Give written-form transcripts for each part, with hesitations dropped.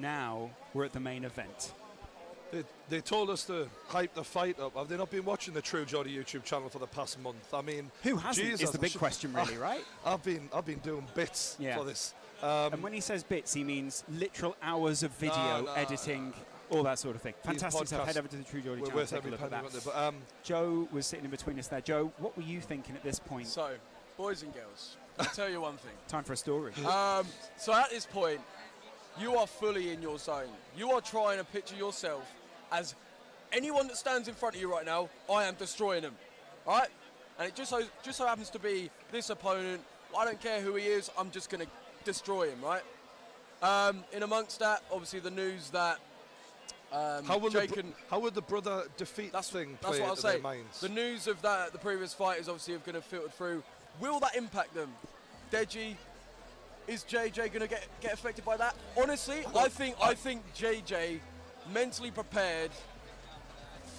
now we're at the main event. They told us to hype the fight up. Have they not been watching the True Geordie YouTube channel for the past month? I mean, who hasn't? Jesus, is the big question, really, right? I've been doing bits for this. And when he says bits, he means literal hours of video editing, all that sort of thing. Fantastic stuff. Head over to the True Geordie channel. Take a look at that. But, Joe was sitting in between us there. Joe, what were you thinking at this point? So, boys and girls, I'll tell you one thing. Time for a story. So at this point, you are fully in your zone. You are trying to picture yourself as anyone that stands in front of you right now. I am destroying them, all right? And it just so happens to be this opponent. I don't care who he is. I'm just going to destroy him, right? In amongst that, obviously the news that how would the brother defeat that's thing what play I'll into say. their minds? The news of that, the previous fight is obviously going to filter through. Will that impact them? Deji, is JJ going to get affected by that? Honestly, I think JJ mentally prepared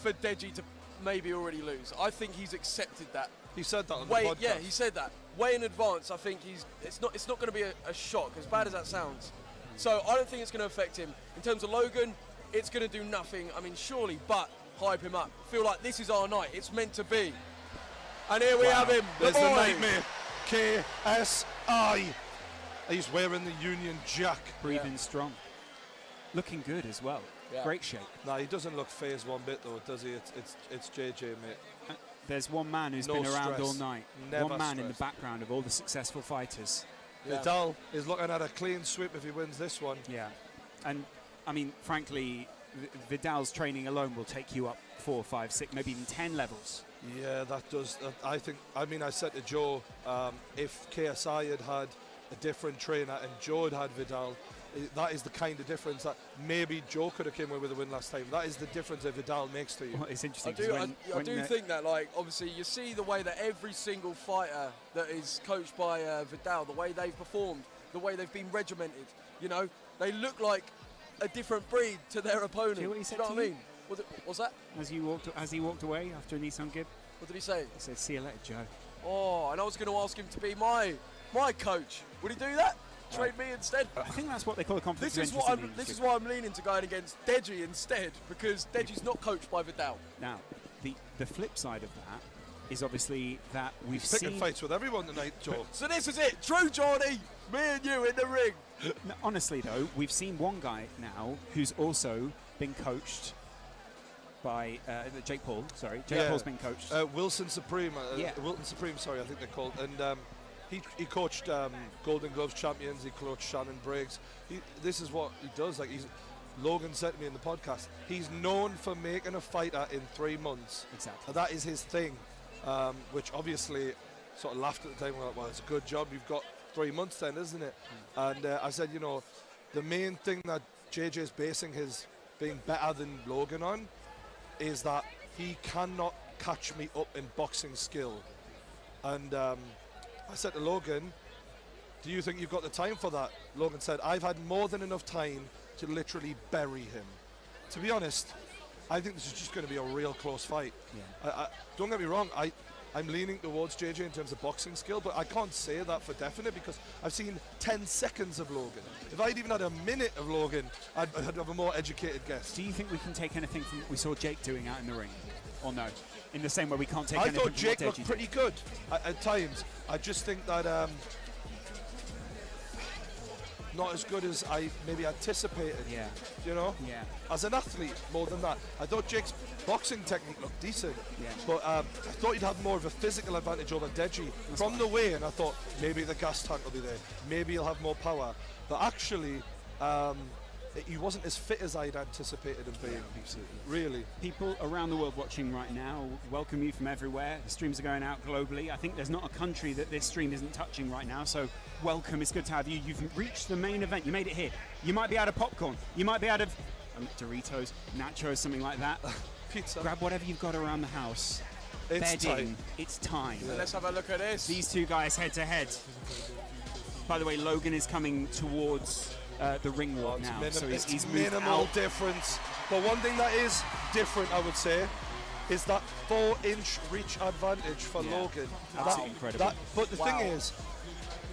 for Deji to maybe already lose. I think he's accepted that. He said that on the podcast. Yeah, he said that way in advance. I think it's not going to be a shock, as bad as that sounds. So I don't think it's going to affect him. In terms of Logan, it's going to do nothing. I mean, surely, but hype him up. Feel like this is our night. It's meant to be. And here we have him. There's the nightmare. KSI. He's wearing the Union Jack. Breathing strong. Looking good as well. Yeah. Great shape. Nah, he doesn't look phased one bit though, does he? It's JJ, mate. There's one man who's been around all night. Never one man in the stressed. background of all the successful fighters. Yeah. Vidal is looking at a clean sweep if he wins this one. Yeah. And, I mean, frankly, Vidal's training alone will take you up 4, 5, 6, maybe even 10 levels. Yeah, that does. I said to Joe, if KSI had a different trainer and Joe had Vidal, that is the kind of difference that maybe Joe could have came away with a win last time. That is the difference that Vidal makes to you. Well, it's interesting. I do think that, like, obviously, you see the way that every single fighter that is coached by Vidal, the way they've performed, the way they've been regimented, you know, they look like a different breed to their opponent. Do you know what he said you know to what I you? mean? What's that? As he walked away after a Nissan Gib? What did he say? He said, "See you later, Joe." Oh, and I was going to ask him to be my coach. Would he do that? Train me instead? I think that's what they call a conflict This is why I'm leaning to going against Deji instead, because Deji's not coached by Vidal. Now, the flip side of that is obviously that we've He's picking seen fights with everyone tonight, Joe. So this is it. True Geordie, me and you in the ring. No, honestly, though, we've seen one guy now who's also been coached by Jake Paul. Sorry, Jake Paul's been coached. Wilson Supreme. Wilton Supreme. Sorry, I think they're called. And he coached Golden Gloves champions. He coached Shannon Briggs. This is what he does. Like Logan said to me in the podcast, he's known for making a fighter in 3 months. Exactly. That is his thing. Which obviously sort of laughed at the time. Well, it's a good job. You've got 3 months then, isn't it? And I said, you know, the main thing that JJ is basing his being better than Logan on is that he cannot catch me up in boxing skill. And I said to Logan, do you think you've got the time for that? Logan said, I've had more than enough time to literally bury him. To be honest, I think this is just going to be a real close fight. Yeah. Don't get me wrong, I'm leaning towards JJ in terms of boxing skill, but I can't say that for definite because I've seen 10 seconds of Logan. If I'd even had a minute of Logan, I'd have a more educated guess. Do you think we can take anything from what we saw Jake doing out in the ring? Or no? In the same way we can't take anything from I thought Jake what looked pretty good at times. I just think that not as good as I maybe anticipated. Yeah. You know? Yeah. As an athlete, more than that. I thought Jake's boxing technique looked decent. Yeah. But I thought he'd have more of a physical advantage over Deji from the way, and I thought maybe the gas tank will be there. Maybe he'll have more power. But actually, he wasn't as fit as I'd anticipated him being. Absolutely. Really. People around the world watching right now, welcome you from everywhere. The streams are going out globally. I think there's not a country that this stream isn't touching right now, so welcome. It's good to have you. You've reached the main event. You made it here. You might be out of popcorn. You might be out of Doritos, nachos, something like that. Pizza. Grab whatever you've got around the house. It's time. It's time. Yeah. Let's have a look at this. These two guys head to head. By the way, Logan is coming towards the ring walk now, so he's minimal out. difference. But one thing that is different, I would say, is that 4-inch reach advantage for Logan. Absolutely incredible. But the thing is,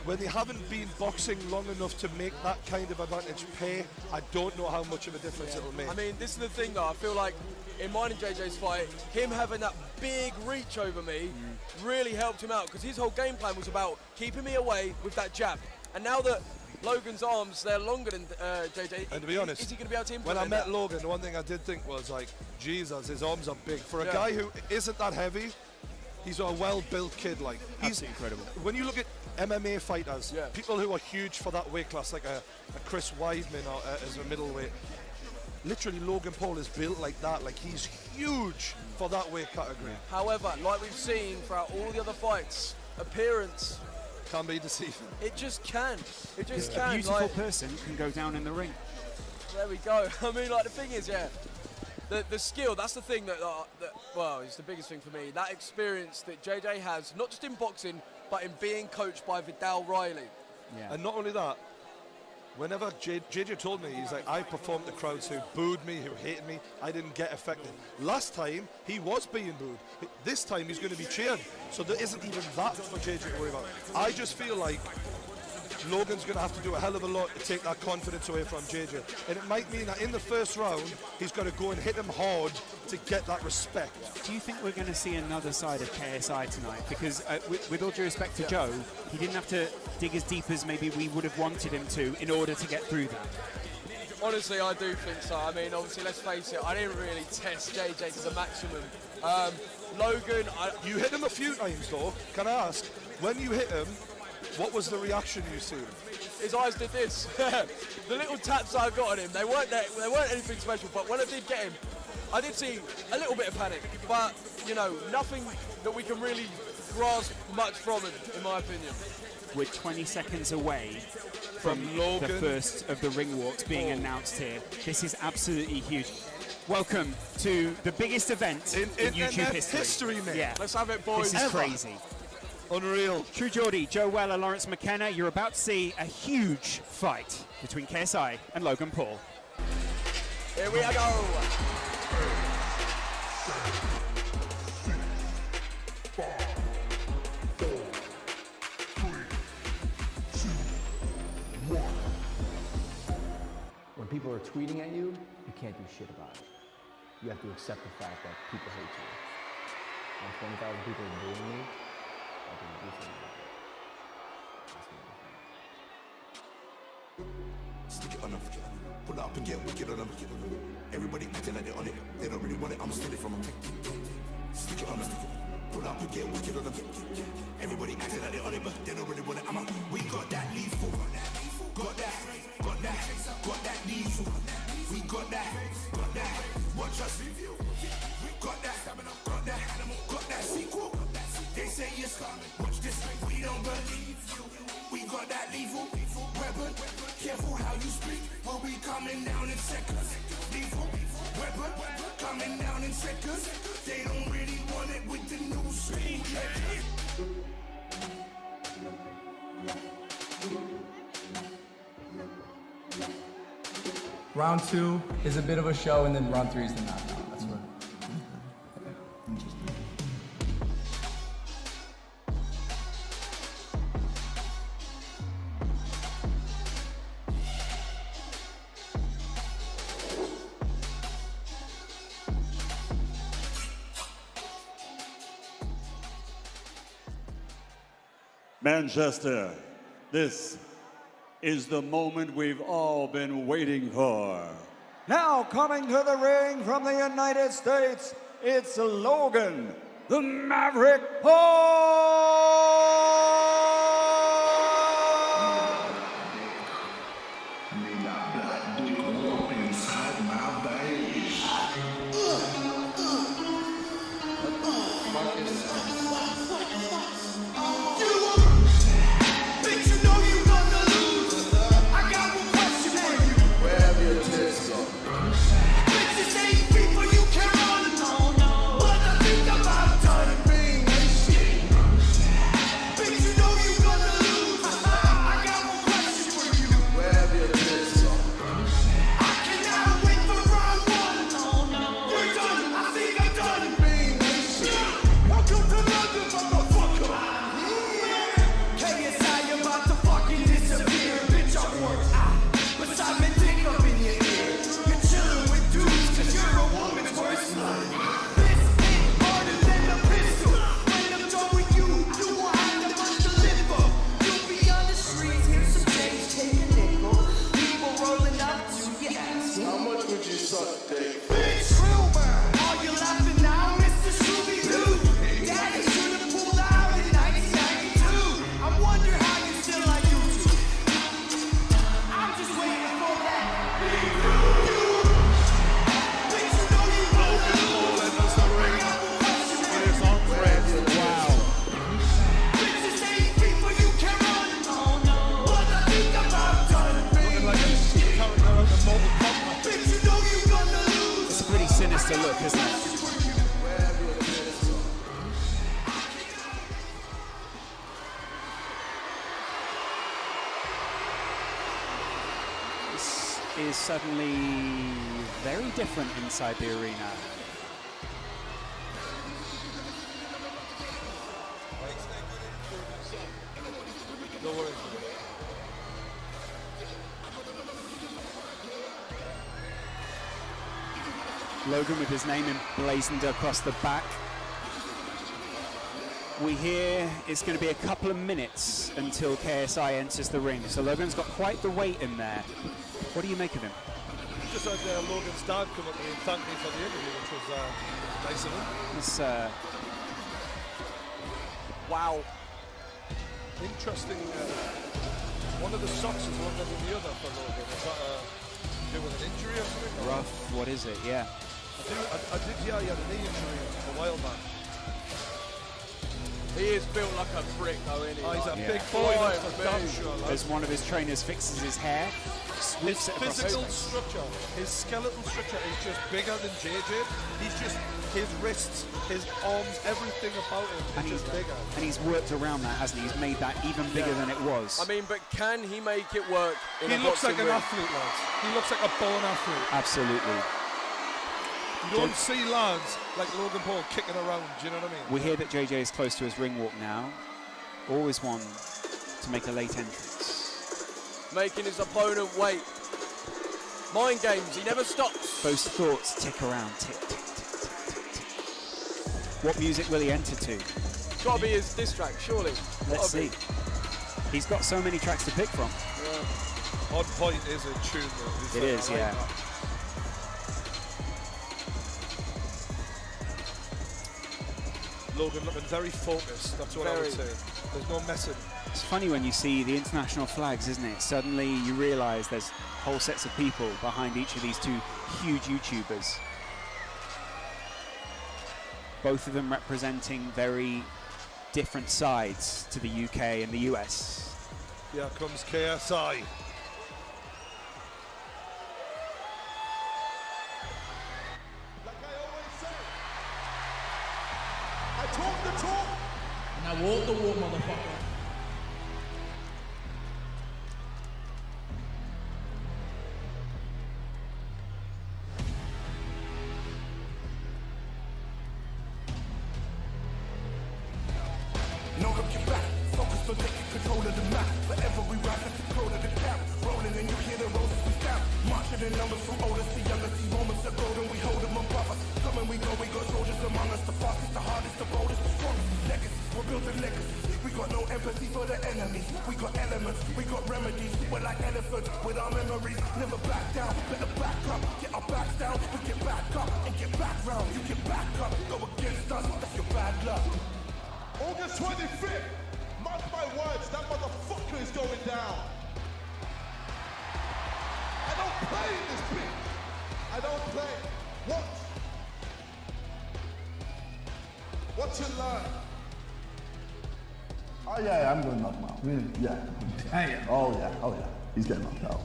when they haven't been boxing long enough to make that kind of advantage pay, I don't know how much of a difference it'll make. I mean, this is the thing though, I feel like in mine and JJ's fight, him having that big reach over me really helped him out, because his whole game plan was about keeping me away with that jab. And now that Logan's arms, they're longer than JJ, and to be honest, is he going to be able to when implement I met that? Logan, the one thing I did think was like, Jesus, his arms are big. For a Yeah. guy who isn't that heavy, he's a well-built kid. Like, he's Absolutely incredible. When you look at MMA fighters, Yeah. people who are huge for that weight class, like a Chris Weidman or as a middleweight, literally Logan Paul is built like that. Like, he's huge for that weight category. However, like we've seen throughout all the other fights, appearance, Can be deceiving. it just can. It just A can. beautiful Like, person can go down in the ring. there we go. I mean, like, the thing is, yeah, the skill, that's the thing that well, is the biggest thing for me. That experience that JJ has, not just in boxing, but in being coached by Vidal Riley. Yeah. And not only that, whenever JJ told me, he's like, I performed to crowds who booed me, who hated me, I didn't get affected. Last time, he was being booed. This time, he's going to be cheered. So there isn't even that for JJ to worry about. I just feel like Logan's going to have to do a hell of a lot to take that confidence away from JJ. And it might mean that in the first round, he's got to go and hit him hard to get that respect. Do you think we're going to see another side of KSI tonight? Because with all due respect to Joe, he didn't have to dig as deep as maybe we would have wanted him to in order to get through that. Honestly, I do think so. I mean, obviously, let's face it, I didn't really test JJ to the maximum. Logan, You hit him a few times, though. Can I ask, when you hit him, what was the reaction you see? his eyes did this. The little taps I got on him, they weren't anything special, but when I did get him, I did see a little bit of panic, but, you know, nothing that we can really grasp much from him, in my opinion. We're 20 seconds away from Logan. the first of the ring walks being announced here. This is absolutely huge. Welcome to the biggest event in YouTube history. mate. Yeah, Let's have it, boys. this is crazy. Unreal. True Geordie, Joe Weller, Lawrence McKenna, you're about to see a huge fight between KSI and Logan Paul. Here we go. When people are tweeting at you, you can't do shit about it. You have to accept the fact that people hate you. And 20,000 people are booing me, I can do something about it. That's my thing. Stick it on them. Pull up and get wicked on them. Everybody acting like they're on it. They don't really want it. I'ma steal it from them. Stick it on them. Pull up and get wicked on them. Everybody acting like they're on it, but they don't really want it. We got that lethal. Got that lethal. We got that. Watch us review. Got that stamina. Got that animal. Got that sequel. They say it's coming. Watch this. We don't believe you. We got that lethal weapon. Careful how you speak. We'll be coming down in seconds. Lethal weapon coming down in seconds. They don't really want it with the new speed. Round 2 is a bit of a show, and then round 3 is the knockout. That's what. Manchester, this is the moment we've all been waiting for. Now coming to the ring from the United States, it's Logan, the Maverick Paul! Big Sunday. Bitch, real man. Are you laughing now, Mr. Scooby-Doo? Daddy should have pulled out in 1992. I wonder how you still like YouTube. I'm just waiting for that. Bitch, you know you Logan Paul enters the ring with his arms raised. Wow. bitches ain't people you can run. Oh no. What I think about done. Looking like a character out of Mortal Kombat. Bitch, you know you gonna lose. It's a pretty sinister look, isn't it? This is suddenly very different inside the arena. No worries. Logan with his name emblazoned across the back. We hear it's going to be a couple of minutes until KSI enters the ring. So Logan's got quite the weight in there. What do you make of him? Just had Logan's dad come up to me and thank me for the interview, which was nice of him. It's, Wow. Interesting. One of the socks is longer than the other for Logan. Is that to do with an injury or something? rough. What is it? Yeah. I did hear he had a knee injury a while back. He is built like a brick, though, isn't he? Oh, he's a Yeah. big boy, that's Boy, for damn man. sure, lad. As one of his trainers fixes his hair, His sweeps it across his physical face. structure, his skeletal structure is just bigger than JJ. He's just, his wrists, his arms, everything about him And is he's, just bigger. and he's worked around that, hasn't he? He's made that even bigger than it was. I mean, but can he make it work in He a looks like boxing an ring? athlete, lads. He looks like a born athlete. Absolutely. You don't see lads like Logan Paul kicking around, do you know what I mean? We hear that JJ is close to his ring walk now. Always one to make a late entrance. Making his opponent wait. Mind games, he never stops. Those thoughts tick around, tick, tick, tick, tick, tick, tick. What music will he enter to? It's got to be his diss track, surely. Let's Gotta be. see. He's got so many tracks to pick from. On Point is a tune, though. It is, yeah. Logan looking very focused, that's what I would Very. say. There's no messing. It's funny when you see the international flags, isn't it? Suddenly you realise there's whole sets of people behind each of these two huge YouTubers. Both of them representing very different sides to the UK and the US. Here comes KSI. Like I always say, I talk the talk. And I walk the walk, motherfucker. No looking back, focused on taking control of the map. Forever we rise at the control of the cap. Rolling and you hear the roses we stamp. Marching in numbers from oldest to youngest. These moments are golden, we hold them above us. Come and we go, we got soldiers among us. The fastest, the hardest, the boldest, the strongest. Legacy, we're building legacies. We got no empathy for the enemy. We got elements, we got remedies. We're like elephants with our memories. Never back down, better back up. Get our backs down, we get back up and get back round. You get back up, go against us, that's your bad luck. August 25th, mark my words, that motherfucker is going down. I don't play in this bitch. I don't play. What you learn? Oh yeah, I'm going to knock him out. Really? Yeah. Damn. Oh yeah. He's getting knocked out.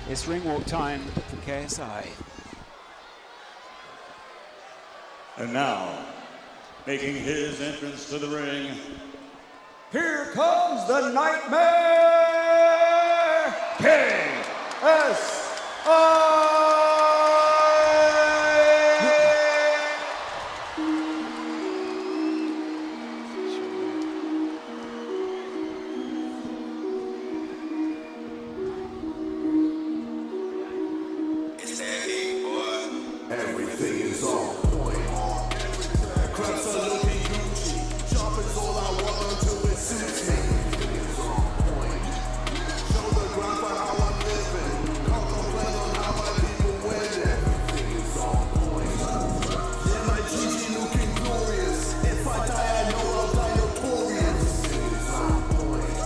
It's ring walk time for KSI. And now, making his entrance to the ring, here comes the Nightmare KSI! It's that heat, boy. is on point. Crabs are looking Gucci. Sharp is all I want until it suits me. Everything is on point. Show the ground for how I'm living. Can't complain on how my people win. Everything is on point. Yeah, my GG looking glorious. If I die, I know I'll die notorious. Everything is on point.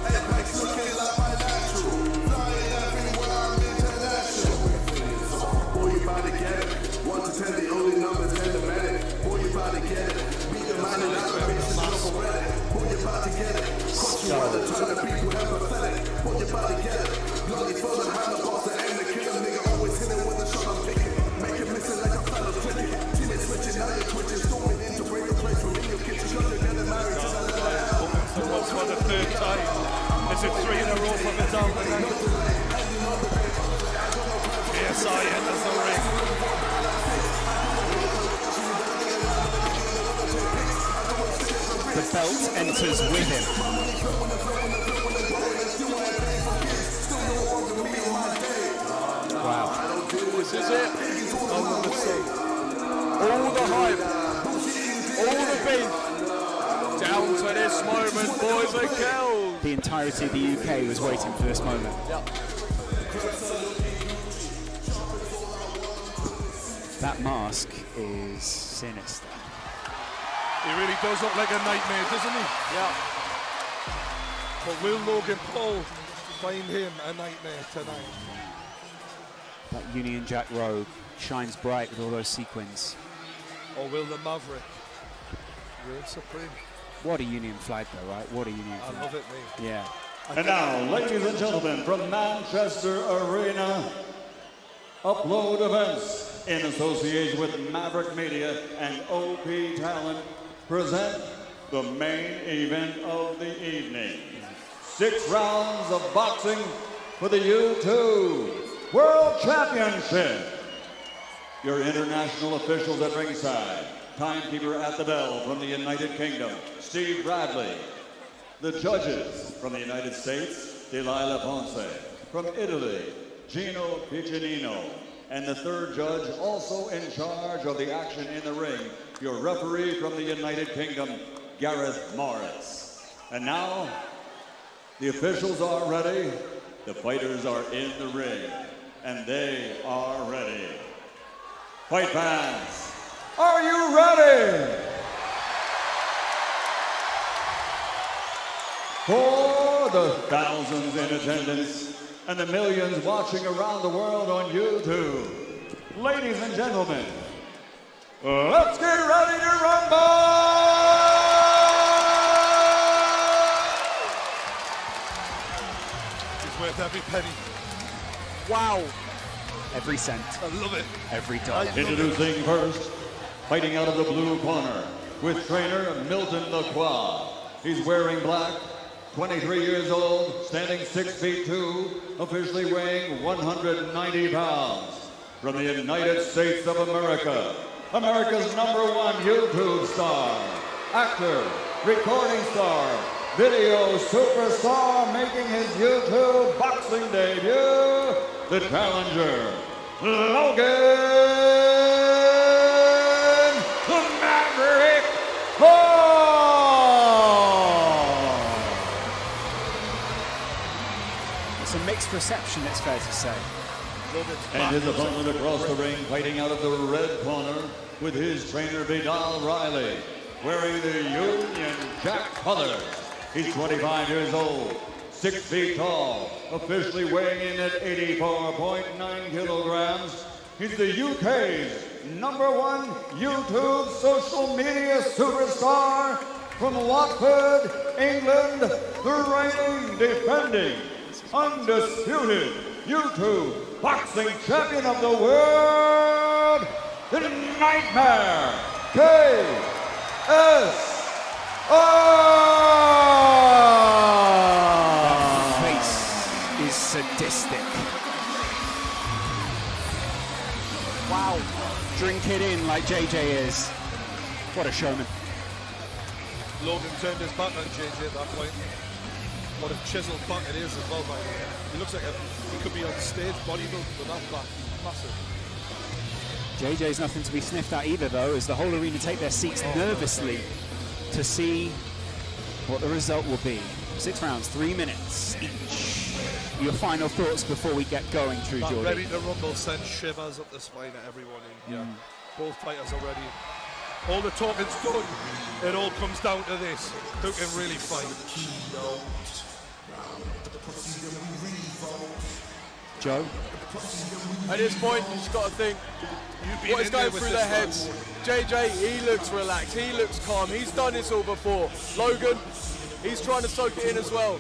Apex looking like my natural. Flying everywhere, I'm international. Everything is on point. Boy, you about to get it. 1 to 10, the only number 10 the medic. Boy, you about to get it. Beat the man and out of bitches, no for Reddit. Boy, you about to get it. Cost you while the time to people empathetic. Boy, you about to get it. Bloody further hand the boss to end the kill. Nigga always hitting with the shot I'm picking. Make it missing like a fellow cricket. Teammates switching, now you're twitching. Storming in to break the place from in your kitchen. You're getting married to the level. Once for the third time. Is it 3 in a row for Vidal? KSI enters the ring. The belt enters with him. Wow. This is it. All the hype, all the beef, down to this moment, boys and girls. The entirety of the UK was waiting for this moment. Yep. That mask is sinister. He really does look like a nightmare, doesn't he? Yeah. But will Logan Paul find him a nightmare tonight? That Union Jack robe shines bright with all those sequins. Or will the Maverick reign supreme? What a Union flag though, right? What a Union I flag. love it, mate. Yeah. And now, ladies and gentlemen, from Manchester Arena, Upload Events, in association with Maverick Media and OP Talent, present the main event of the evening. 6 rounds of boxing for the U2 World Championship. Your international officials at ringside, timekeeper at the bell from the United Kingdom, Steve Bradley. The judges from the United States, Delilah Ponce. From Italy, Gino Piccinino. And the third judge, also in charge of the action in the ring, your referee from the United Kingdom, Gareth Morris. And now, the officials are ready, the fighters are in the ring, and they are ready. Fight fans, are you ready? For the thousands in attendance and the millions watching around the world on YouTube, ladies and gentlemen, let's get ready to rumble! It's worth every penny. Wow. Every cent. I love it. Every dollar. Introducing first, fighting out of the blue corner, with trainer Milton Lacroix. He's wearing black, 23 years old, standing 6'2", officially weighing 190 pounds. From the United States of America, America's #1 YouTube star, actor, recording star, video superstar, making his YouTube boxing debut, the challenger, Logan the Maverick Paul! It's a mixed reception, it's fair to say. And his opponent across the ring, fighting out of the red corner with his trainer Vidal Riley, wearing the Union Jack colors. He's 25 years old, 6 feet tall, officially weighing in at 84.9 kilograms. He's the UK's #1 YouTube social media superstar from Watford, England, the reigning, defending, undisputed YouTube boxing champion of the world, the Nightmare, KSI! That face is sadistic. Wow. Drink it in like JJ is. What a showman. Logan turned his back on JJ at that point. What a chiseled back it is as well, by the way. He looks like he could be on stage bodybuilding with that back. Massive. JJ's nothing to be sniffed at either, though, as the whole arena take their seats nervously to see what the result will be. 6 rounds, 3 minutes each. Your final thoughts before we get going, True That Jordan? ready to rumble sends shivers up the spine of everyone in here. Both fighters are ready. All the talking's done. It all comes down to this. Who can really fight? Joe? At this point, you just got to think what is going through their heads. JJ, he looks relaxed, he looks calm, he's done this all before. Logan, he's trying to soak it in as well.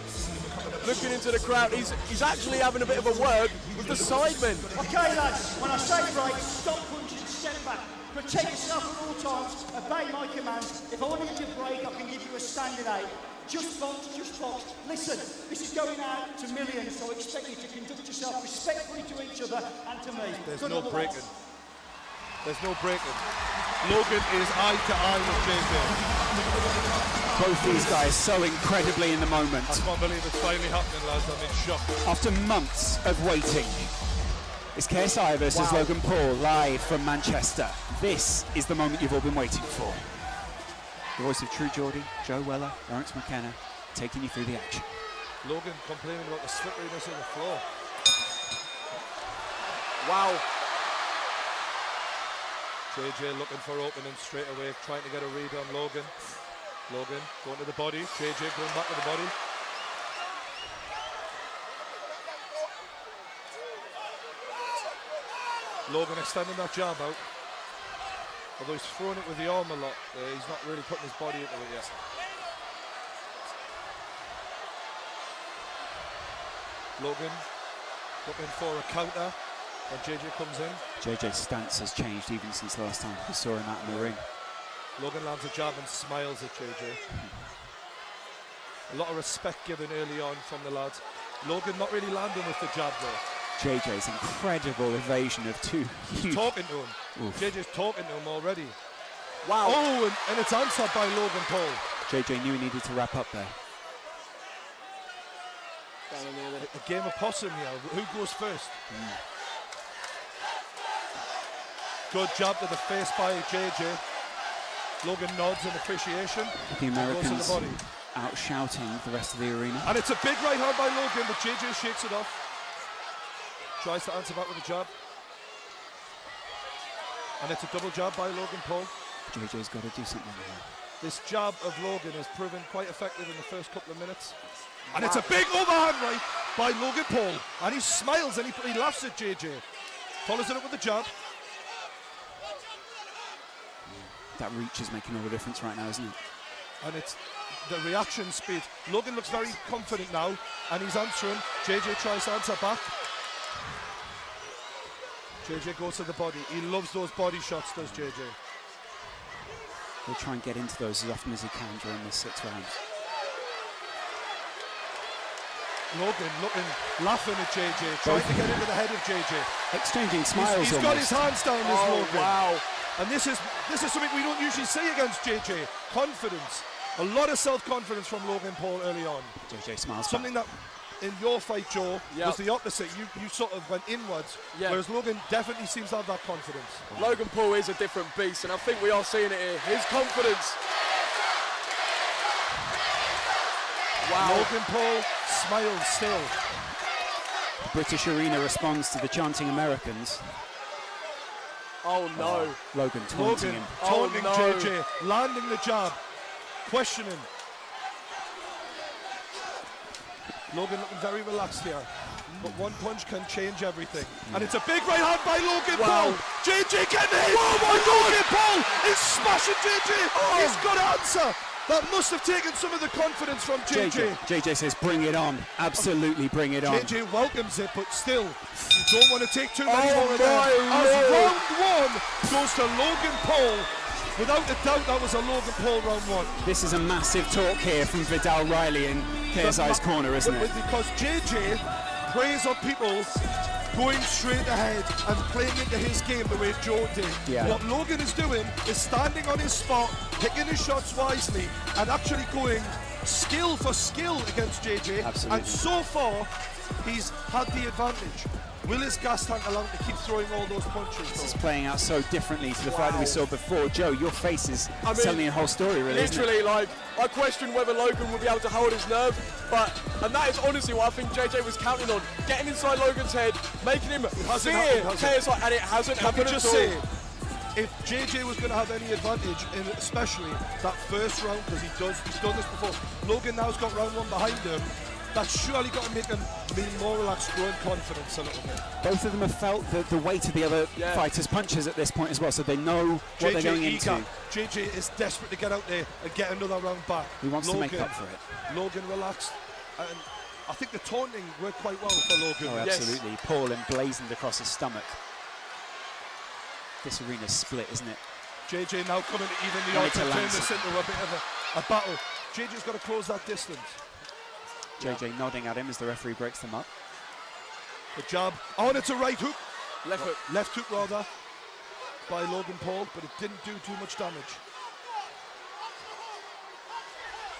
Looking into the crowd, he's actually having a bit of a word with the sidemen. Okay, lads, when I say break, stop punching, step back. Protect yourself at all times, obey my commands. If I want to give you a break, I can give you a standing 8. Just box, just box. Listen, this is going out to millions, so I expect you to conduct yourself respectfully to each other and to me. There's Good no luck, breaking. lads. There's no breaking. Logan is eye to eye with JJ. Both these guys so incredibly in the moment. I can't believe it's finally happening, lads. I'm in shock. After months of waiting, it's KSI versus Logan Paul live from Manchester. This is the moment you've all been waiting for. The voice of True Geordie, Joe Weller, Lawrence McKenna, taking you through the action. Logan complaining about the slipperiness of the floor. Wow. JJ looking for opening straight away, trying to get a read on Logan. Logan going to the body. JJ going back to the body. Logan extending that jab out. Although he's throwing it with the arm a lot, he's not really putting his body into it yet. Logan looking for a counter when JJ comes in. JJ's stance has changed even since the last time we saw him out in the ring. Logan lands a jab and smiles at JJ. A lot of respect given early on from the lads. Logan not really landing with the jab though. JJ's incredible evasion of two huge... Talking to him. Oof. JJ's talking to him already. Wow. Oh, and it's answered by Logan Paul. JJ knew he needed to wrap up there. A game of possum here. Who goes first? Good jab to the face by JJ. Logan nods in appreciation. The Americans goes to the body. out shouting the rest of the arena. And it's a big right hand by Logan, but JJ shakes it off. Tries to answer back with a jab. And it's a double jab by Logan Paul. JJ's got to do something here. This jab of Logan has proven quite effective in the first couple of minutes. And it's a big overhand right by Logan Paul. And he smiles and he laughs at JJ. Follows it up with the jab. That reach is making all the difference right now, isn't it? And it's the reaction speed. Logan looks very confident now, and he's answering. JJ tries to answer back. JJ goes to the body. He loves those body shots, does JJ. He'll try and get into those as often as he can during the 6 rounds. Logan looking, laughing at JJ, trying to get into the head of JJ. Exchanging smiles. He's got his hands down this Logan. Wow. And this is something we don't usually see against JJ. Confidence. A lot of self-confidence from Logan Paul early on. JJ smiles. Something that in your fight, Joe, Yep. was the opposite. You sort of went inwards, Yeah. whereas Logan definitely seems to have that confidence. Logan Paul is a different beast, and I think we are seeing it here. His confidence. Wow. Logan Paul smiles still. The British arena responds to the chanting Americans. Oh no. Logan taunting Logan him. taunting Oh, no. JJ, landing the jab, questioning. Logan looking very relaxed here, but one punch can change everything. And it's a big right hand by Logan Paul. JJ getting hit. Oh my God! Logan Paul is smashing JJ. He's got to answer. That must have taken some of the confidence from JJ. JJ says, bring it on. Absolutely bring it on. JJ welcomes it, but still, you don't want to take too many Oh more of them. my As Lord. round 1 goes to Logan Paul. Without a doubt, that was a Logan Paul round 1. This is a massive talk here from Vidal Riley in KSI's corner, isn't it? Because JJ preys on people going straight ahead and playing into his game the way Joe did. Yeah. What Logan is doing is standing on his spot, picking his shots wisely, and actually going skill for skill against JJ. Absolutely. And so far, he's had the advantage. Will his gas tank allow him to keep throwing all those punches? This is though? playing out so differently to the fight that we saw before. Joe, your face is I mean, telling a whole story, really. isn't it? Literally, like, I question whether Logan will be able to hold his nerve, and that is honestly what I think JJ was counting on. Getting inside Logan's head, making him hasn't fear happened, has it? KSI, and it hasn't Can we happened just at say, all. if JJ was going to have any advantage in especially that first round, because he's done this before, Logan now's got round 1 behind him, that's surely got to make him be more relaxed, grow in confidence a little bit. Both of them have felt the weight of the other fighters' punches at this point as well, so they know what they're going into. JJ is desperate to get out there and get another round back. He wants to make up for it. Logan relaxed, and I think the taunting worked quite well for Logan. Oh, absolutely. Paul emblazoned across his stomach. This arena's split, isn't it? JJ now coming to even the odds and turn this into a bit of a battle. JJ's got to close that distance. JJ nodding at him as the referee breaks them up. The jab. Oh, and it's a right hook. Left hook. Left hook, rather, by Logan Paul, but it didn't do too much damage.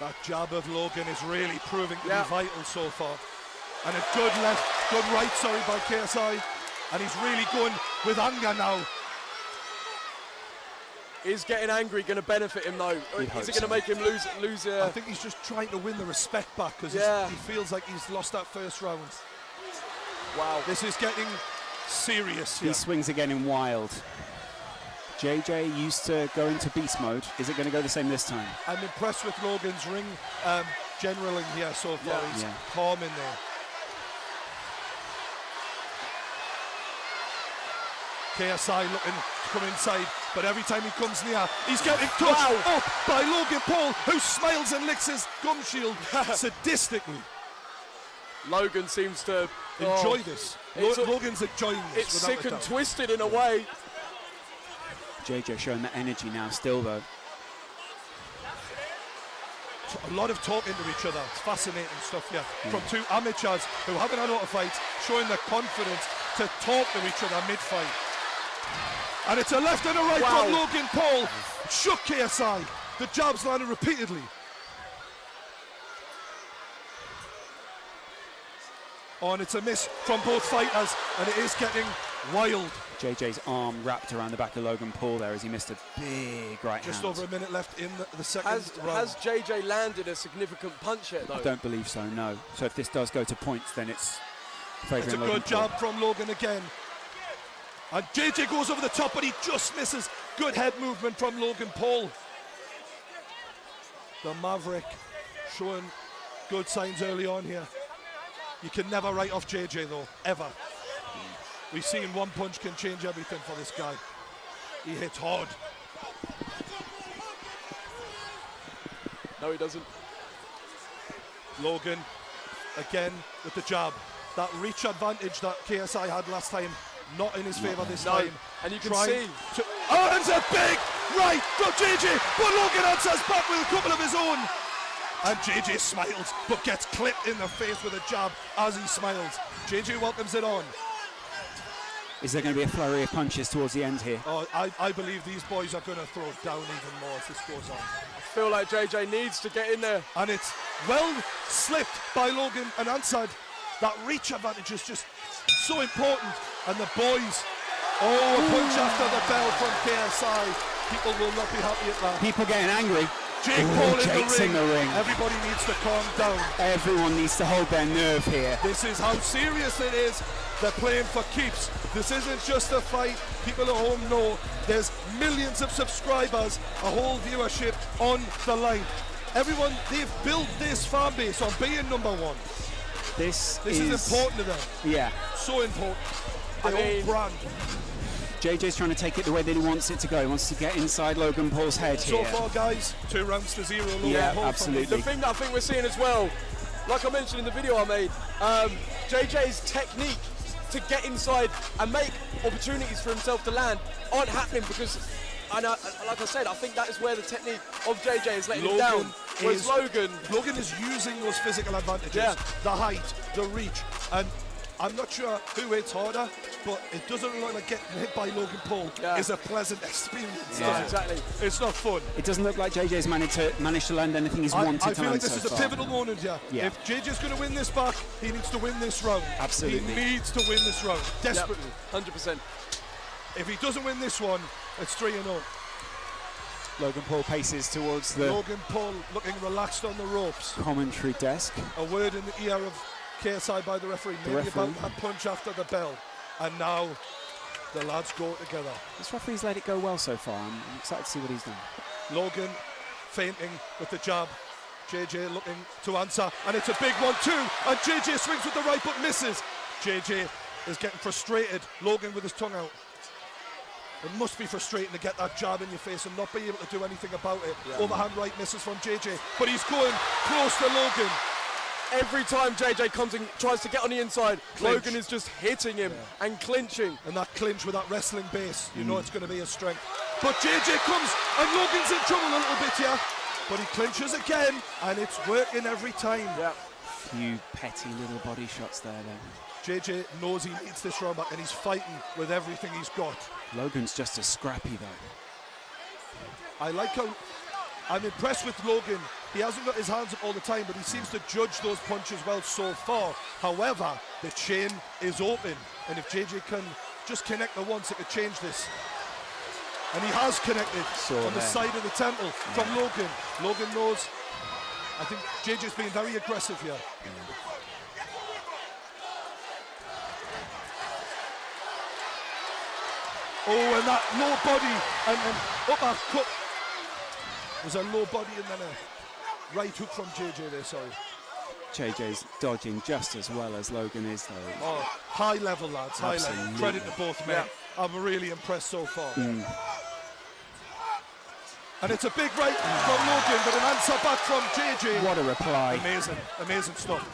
That jab of Logan is really proving to be vital so far. And a good right, by KSI. And he's really going with anger now. Is getting angry going to benefit him though? Or is it going to make him lose? I think he's just trying to win the respect back because he feels like he's lost that first round. Wow. This is getting serious here. He swings again in wild. JJ used to go into beast mode. Is it going to go the same this time? I'm impressed with Logan's ring generaling here so far. He's calm in there. KSI looking to come inside, but every time he comes near, he's getting touched up by Logan Paul, who smiles and licks his gum shield sadistically. Logan seems to enjoy this. Logan's enjoying this. It's sick and twisted in a way. JJ showing that energy now still though. A lot of talking to each other. It's fascinating stuff here. From two amateurs who haven't had a lot of fights, showing the confidence to talk to each other mid-fight. And it's a left and a right from Logan Paul. Shook KSI. The jabs landed repeatedly. Oh, and it's a miss from both fighters, and it is getting wild. JJ's arm wrapped around the back of Logan Paul there as he missed a big right hand. Just over a minute left in the second round. Has JJ landed a significant punch yet though? I don't believe so, no. So if this does go to points, then it's favouring It's a Logan good Paul. jab from Logan again. And JJ goes over the top, but he just misses. Good head movement from Logan Paul. The Maverick showing good signs early on here. You can never write off JJ though, ever. We've seen one punch can change everything for this guy. He hits hard. No, he doesn't. Logan, again with the jab. That reach advantage that KSI had last time, not in his favour this time. And you can see. Oh, and it's a big right from JJ, but Logan answers back with a couple of his own. And JJ smiles, but gets clipped in the face with a jab as he smiles. JJ welcomes it on. Is there going to be a flurry of punches towards the end here? Oh, I believe these boys are going to throw it down even more as this goes on. I feel like JJ needs to get in there. And it's well slipped by Logan and answered. That reach advantage is just so important. And the boys, a punch after the bell from KSI. People will not be happy at that. People getting angry. Jake Paul Jake's in the ring. Everybody needs to calm down. Everyone needs to hold their nerve here. This is how serious it is. They're playing for keeps. This isn't just a fight. People at home know there's millions of subscribers, a whole viewership on the line. Everyone, they've built this fan base on being number one. This is important to them. Yeah. So important. Their own brand. JJ's trying to take it the way that he wants it to go. He wants to get inside Logan Paul's head so here. So far, guys, 2 rounds to 0. Logan Paul absolutely. The thing that I think we're seeing as well, like I mentioned in the video I made, JJ's technique to get inside and make opportunities for himself to land aren't happening because, like I said, I think that is where the technique of JJ is letting him down. Whereas Logan is using those physical advantages, the height, the reach, and I'm not sure who hits harder, but it doesn't look like getting hit by Logan Paul is a pleasant experience. Yeah, exactly. It's not fun. It doesn't look like JJ's managed to land anything he's wanted to land. I feel like this so is a far. pivotal moment here. Yeah. If JJ's going to win this back, he needs to win this round. Absolutely. He needs to win this round, desperately. 100%. If he doesn't win this one, it's 3-0. Logan Paul paces towards the Logan Paul looking relaxed on the ropes. commentary desk. A word in the ear of KSI by the referee, maybe about that punch after the bell. And now the lads go together. This referee's let it go well so far. I'm excited to see what he's done. Logan feinting with the jab. JJ looking to answer, and it's a big 1-2, and JJ swings with the right but misses. JJ is getting frustrated. Logan with his tongue out. It must be frustrating to get that jab in your face and not be able to do anything about it. Overhand right misses from JJ, but he's going close to Logan. Every time JJ comes and tries to get on the inside, Clinch. Logan is just hitting him and clinching. And that clinch with that wrestling base, you know it's going to be a strength. But JJ comes, and Logan's in trouble a little bit here. But he clinches again, and it's working every time. Yeah. Few petty little body shots there then. JJ knows he needs this round back, and he's fighting with everything he's got. Logan's just as scrappy though. I like how I'm impressed with Logan. He hasn't got his hands up all the time, but he seems to judge those punches well so far. However, the chain is open, and if JJ can just connect the once, it could change this. And he has connected on the side of the temple from Logan. Logan knows. I think JJ's being very aggressive here. Oh, and that low body and uppercut. There's a low body and then a right hook from JJ there, sorry. JJ's dodging just as well as Logan is though. Oh, high level, lads, high level. Absolutely. Credit to both men. I'm really impressed so far. And it's a big right from Logan, but an answer back from JJ. What a reply. Amazing, amazing stuff.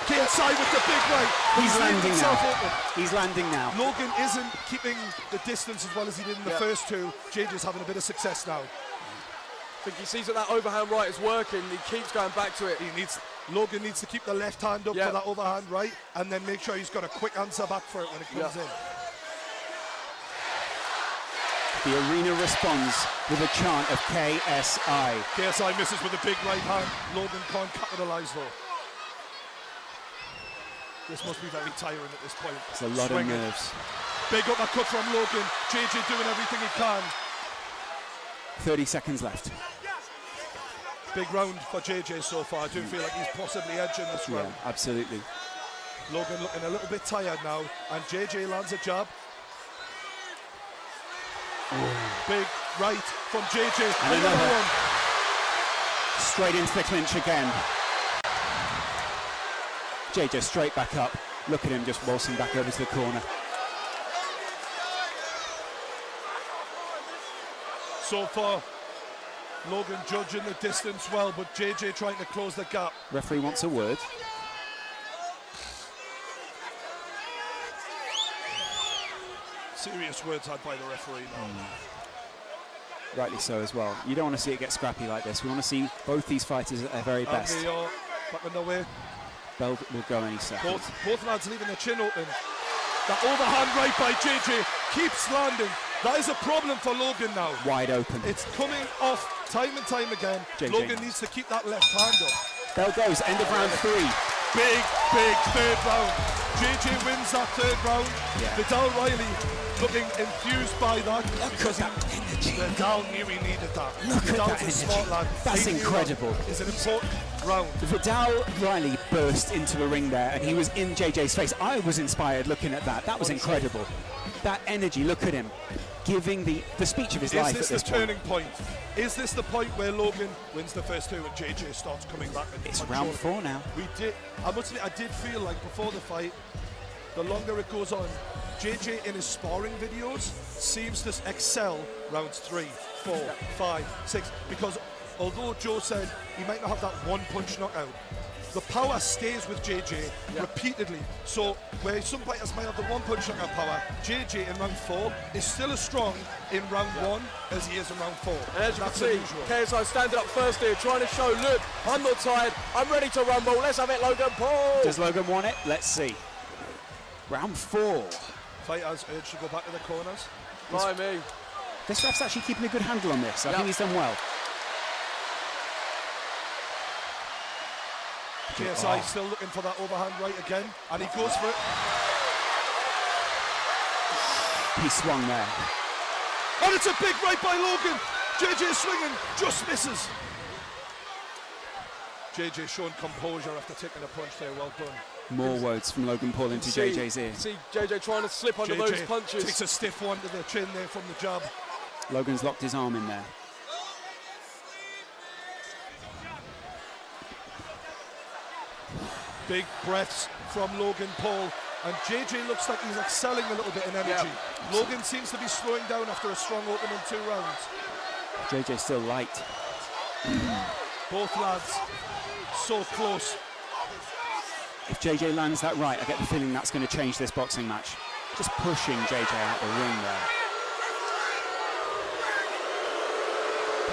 KSI with the big right. He's landing himself now. open. He's landing now. Logan isn't keeping the distance as well as he did in the first two. JJ's having a bit of success now. I think he sees that overhand right is working. He keeps going back to it. Logan needs to keep the left hand up for that overhand right, and then make sure he's got a quick answer back for it when it comes in. The arena responds with a chant of KSI. KSI misses with a big right hand. Logan can't capitalise though. This must be very tiring at this point. It's a lot of nerves. Big uppercut from Logan. JJ doing everything he can. 30 seconds left. Big round for JJ so far. I do feel like he's possibly edging this round. Yeah, absolutely. Logan looking a little bit tired now, and JJ lands a jab. Big right from JJ. And another one. Straight into the clinch again. JJ straight back up. Look at him just waltzing back over to the corner. So far, Logan judging the distance well, but JJ trying to close the gap. Referee wants a word. Serious words had by the referee now. Rightly so as well. You don't want to see it get scrappy like this. We want to see both these fighters at their very best. And they are back on their way. Bell will go any second. Both lads leaving the chin open. That overhand right by JJ keeps landing. That is a problem for Logan now. Wide open. It's coming off time and time again. JJ. Logan needs to keep that left hand up. Bell goes, end of round 3. Big third round. JJ wins that third round. Yeah. Vidal Riley looking enthused by that because Vidal knew he needed that. Vidal's a smart lad. That's He knew incredible. that. It's an important round. Vidal Riley burst into the ring there and he was in JJ's face. I was inspired looking at that. That was incredible. That energy, look at him. Giving the speech of his life at this Is this the turning point? Is this the point where Logan wins the first two and JJ starts coming back? It's round 4 now. I must admit, I did feel like before the fight, the longer it goes on, JJ in his sparring videos seems to excel rounds 3, 4, 5, 6, because although Joe said he might not have that one punch knockout, the power stays with JJ repeatedly. So where some fighters might have the one punch knockout power, JJ in round 4 is still as strong in round 1 as he is in round 4. And as you That's can see, unusual. KSI standing up first here, trying to show, look, I'm not tired, I'm ready to rumble, let's have it, Logan Paul. Does Logan want it? Let's see. Round 4. Fighters urged to go back to the corners. By me. This ref's actually keeping a good handle on this. I think he's done well. KSI still looking for that overhand right again, and he goes for it. He swung there. And it's a big right by Logan. JJ swinging, just misses. JJ showing composure after taking a punch there, well done. More words from Logan Paul into JJ's ear. See JJ trying to slip under those punches. Takes a stiff one to the chin there from the jab. Logan's locked his arm in there. Big breaths from Logan Paul, and JJ looks like he's excelling a little bit in energy. Logan seems to be slowing down after a strong opening 2 rounds. JJ's still light. Both lads so close. If JJ lands that right, I get the feeling that's going to change this boxing match. Just pushing JJ out the ring there.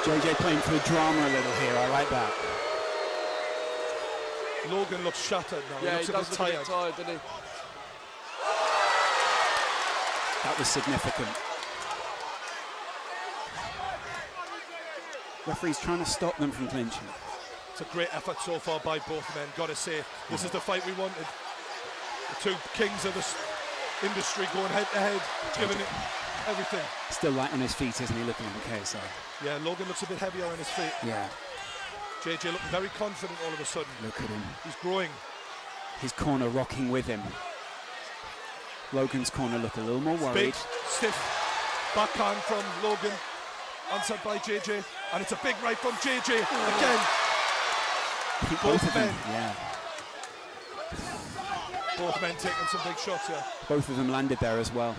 JJ playing for the drama a little here, I like that. Logan looks shattered now. Yeah, he looks does a bit look tired. doesn't he? That was significant. Referee's trying to stop them from clinching. It's a great effort so far by both men, gotta say. This is the fight we wanted. The 2 kings of this industry going head to head, giving it everything. Still light on his feet, isn't he, looking at KSI? Yeah, Logan looks a bit heavier on his feet. Yeah. JJ looking very confident all of a sudden. Look at him. He's growing. His corner rocking with him. Logan's corner look a little more worried. Big, stiff backhand from Logan, answered by JJ, and it's a big right from JJ again. I think Both of them, men. yeah. Both men taking some big shots here. Both of them landed there as well.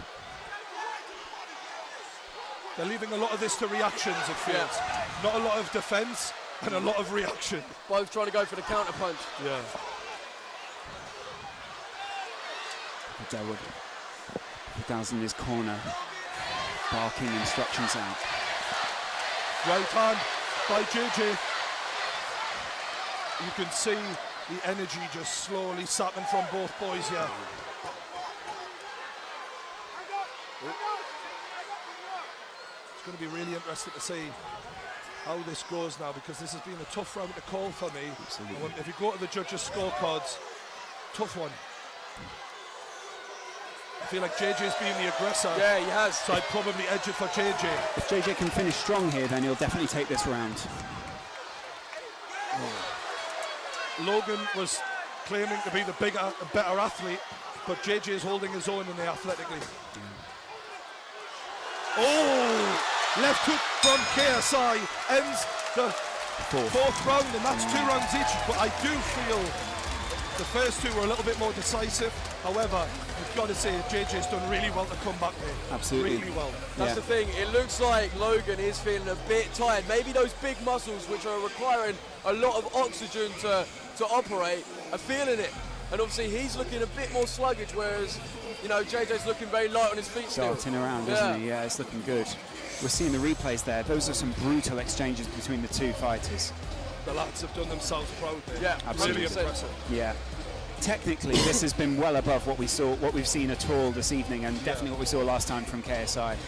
They're leaving a lot of this to reactions, it feels. Not a lot of defense and a lot of reaction. Both trying to go for the counter punch. Yeah. Vidal's in his corner, barking instructions out. Right hand by JJ. You can see the energy just slowly sapping from both boys here. It's going to be really interesting to see how this goes now, because this has been a tough round to call for me. Absolutely. If you go to the judges' scorecards, tough one. I feel like JJ's been the aggressor. Yeah, he has. So I'd probably edge it for JJ. If JJ can finish strong here, then he'll definitely take this round. Logan was claiming to be the bigger, better athlete, but JJ is holding his own in there athletically. Oh! Left hook from KSI ends the fourth round, and that's 2 rounds each. But I do feel the first 2 were a little bit more decisive. However, you've got to say JJ's done really well to come back there. Absolutely. Really well. That's the thing. It looks like Logan is feeling a bit tired. Maybe those big muscles, which are requiring a lot of oxygen to operate, are feeling it. And obviously he's looking a bit more sluggish, whereas, you know, JJ's looking very light on his feet still. Darting around, isn't he? Yeah, it's looking good. We're seeing the replays there. Those are some brutal exchanges between the 2 fighters. The lads have done themselves proud there. Yeah, Really 100%. impressive. Yeah. Technically, this has been well above what we've seen at all this evening, and definitely what we saw last time from KSI.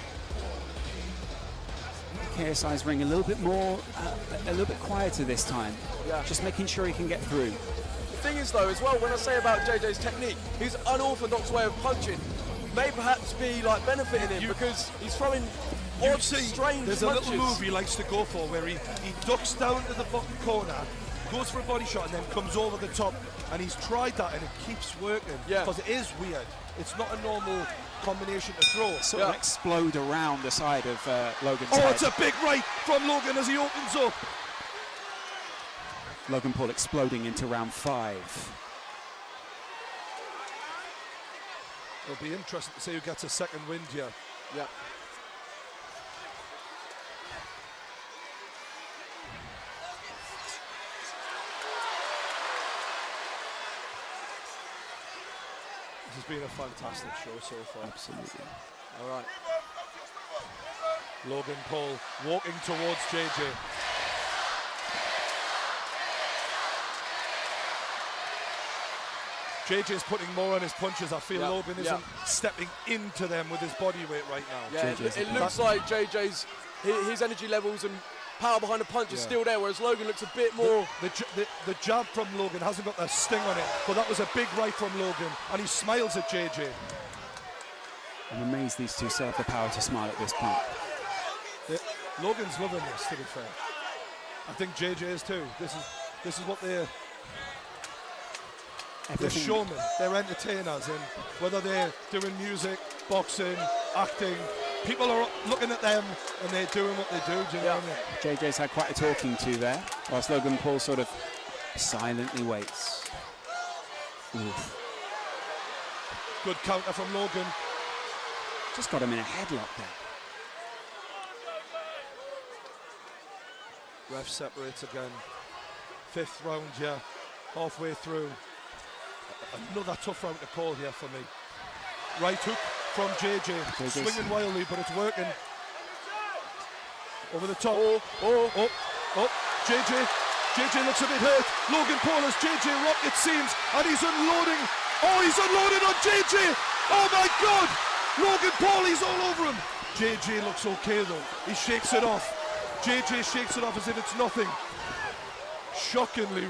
KSI's ring a little bit more, a little bit quieter this time. Yeah. Just making sure he can get through. The thing is, though, as well, when I say about JJ's technique, his unorthodox way of punching may perhaps be like benefiting him, because he's throwing odd, strange there's a punches. little move he likes to go for where he ducks down to the bottom corner, goes for a body shot, and then comes over the top. And he's tried that, and it keeps working. Yeah. Because it is weird. It's not a normal combination to throw. Sort of explode around the side of Logan's Oh, head. it's a big right from Logan as he opens up. Logan Paul exploding into round 5. It'll be interesting to see who gets a second wind here. Yeah. This has been a fantastic show so far. Absolutely. All right. Logan Paul walking towards JJ. JJ's putting more on his punches. I feel Logan isn't stepping into them with his body weight right now. Yeah, it looks like JJ's his energy levels and power behind the punch is still there, whereas Logan looks a bit more. The jab from Logan hasn't got that sting on it, but that was a big right from Logan, and he smiles at JJ. I'm amazed these two still have the power to smile at this point. Logan's loving this, to be fair. I think JJ is too. This is what they're showmen, they're entertainers, and whether they're doing music, boxing, acting, people are looking at them and they're doing what they do. Do you know what I mean? JJ's had quite a talking to there, whilst Logan Paul sort of silently waits. Oof. Good counter from Logan. Just got him in a headlock there. Ref separates again. 5th round, halfway through. Another tough round to call here for me. Right hook from JJ. Swinging wildly, but it's working. Over the top. JJ looks a bit hurt. Logan Paul has JJ rocked, it seems, and he's unloading. Oh, he's unloading on JJ. Oh my God. Logan Paul, he's all over him. JJ looks okay though. He shakes it off. JJ shakes it off as if it's nothing. Shockingly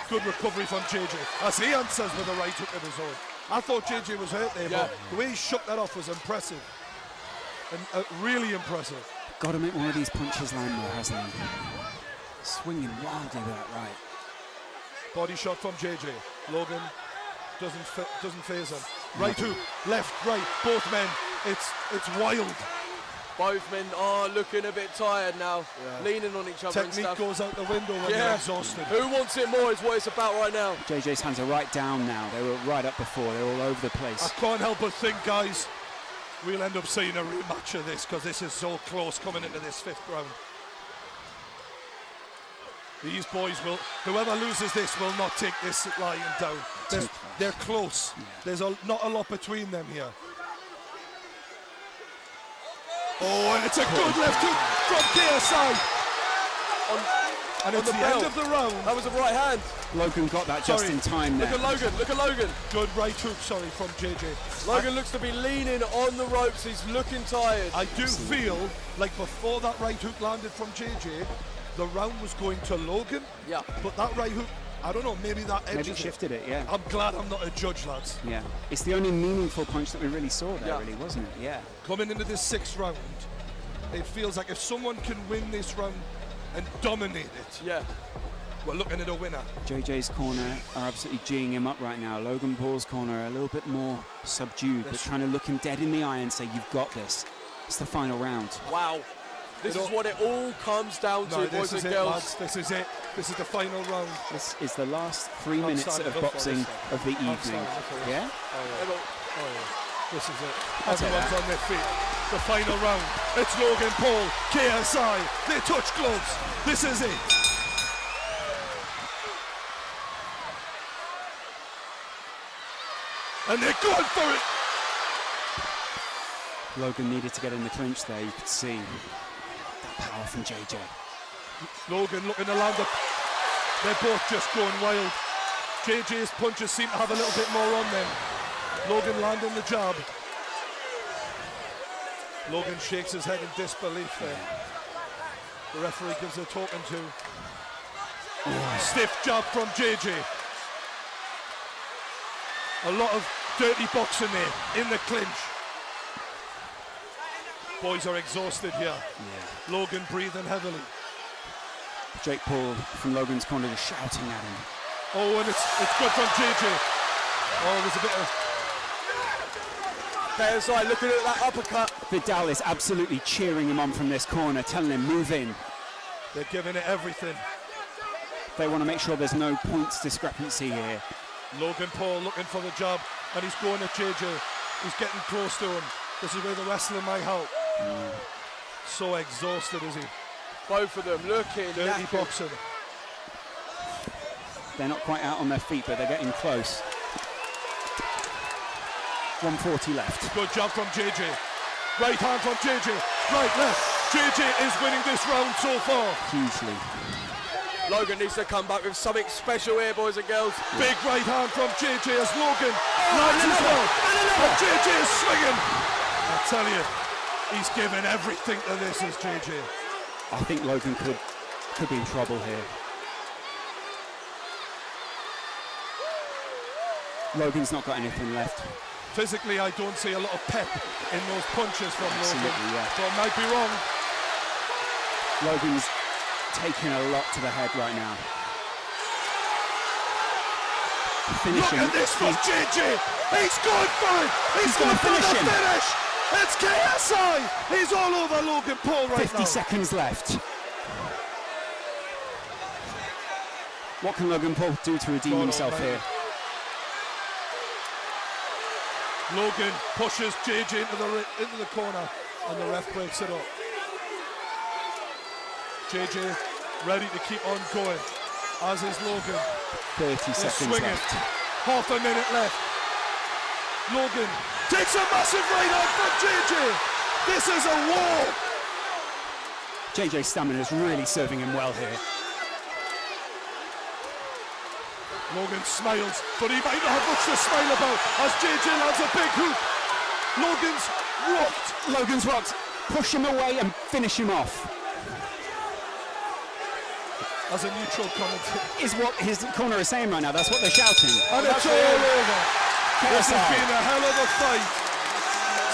good recovery from JJ as he answers with a right hook of his own. I thought JJ was hurt there, but the way he shook that off was impressive. And really impressive. Got to make one of these punches land though, hasn't he? Swinging wildly with that right. Body shot from JJ. Logan doesn't phase him. Right hook, left, right, both men. It's wild. Both men are looking a bit tired now, leaning on each other. Technique goes out the window when you're exhausted. Who wants it more is what it's about right now. JJ's hands are right down now. They were right up before. They're all over the place. I can't help but think, guys, we'll end up seeing a rematch of this because this is so close coming into this 5th round. These boys will, whoever loses this will not take this lying down. They're close. Yeah. There's not a lot between them here. Oh, and it's a good left hook from KSI. And it's the end of the round. That was a right hand. Logan got that just in time there. Look at Logan. Good right hook, from JJ. Logan looks to be leaning on the ropes. He's looking tired. I do feel like before that right hook landed from JJ, the round was going to Logan. Yeah. But that right hook, I don't know, maybe that edges maybe shifted it, yeah. I'm glad I'm not a judge, lads. Yeah. It's the only meaningful punch that we really saw there, really, wasn't it? Yeah. Coming into this 6th round, it feels like if someone can win this round and dominate it, we're looking at a winner. JJ's corner are absolutely geeing him up right now. Logan Paul's corner a little bit more subdued, but trying to look him dead in the eye and say, you've got this. It's the final round. Wow. This is what it all comes down to, boys and girls. Lads. This is it. This is the final round. This is the last 3 minutes of boxing of the evening. Yeah? Oh, yeah. This is it. Everyone's on their feet. The final round. It's Logan Paul, KSI. They touch gloves. This is it. And they're going for it. Logan needed to get in the clinch there. You could see that power from JJ. Logan looking to land up. They're both just going wild. JJ's punches seem to have a little bit more on them. Logan landing the jab. Logan shakes his head in disbelief there. The referee gives a talking to. Stiff jab from JJ. A lot of dirty boxing there in the clinch. Boys are exhausted here. Yeah. Logan breathing heavily. Jake Paul from Logan's corner is shouting at him. Oh, and it's good from JJ. Oh, there's a bit of... KSI looking at that uppercut. Vidal is absolutely cheering him on from this corner, telling him, move in. They're giving it everything. They want to make sure there's no points discrepancy here. Logan Paul looking for the jab, and he's going at JJ. He's getting close to him. This is where the wrestling might help. So exhausted, is he? Both of them looking dirty boxing. They're not quite out on their feet, but they're getting close. 140 left. Good job from JJ. Right hand from JJ. Right, left. JJ is winning this round so far. Hugely. Logan needs to come back with something special here, boys and girls. Big right hand from JJ as Logan lands as well. And JJ is swinging. I tell you, he's given everything to this as JJ. I think Logan could be in trouble here. Logan's not got anything left. Physically, I don't see a lot of pep in those punches from Logan. Yeah. So I might be wrong. Logan's taking a lot to the head right now. Finishing. Look at this from JJ. He's going for it. He's going for the finish. It's KSI. He's all over Logan Paul right 50 now. seconds left. What can Logan Paul do to redeem himself here? Logan pushes JJ into the corner, and the ref breaks it up. JJ ready to keep on going, as is Logan. 30 They're seconds swinging. left. Half a minute left. Logan takes a massive right hand from JJ. This is a war. JJ's stamina is really serving him well here. Logan smiles, but he might not have much to smile about as JJ lands a big hook. Logan's rocked. Push him away and finish him off. As a neutral commentator. Is what his corner is saying right now. That's what they're shouting. And it's all over. This has been a hell of a fight.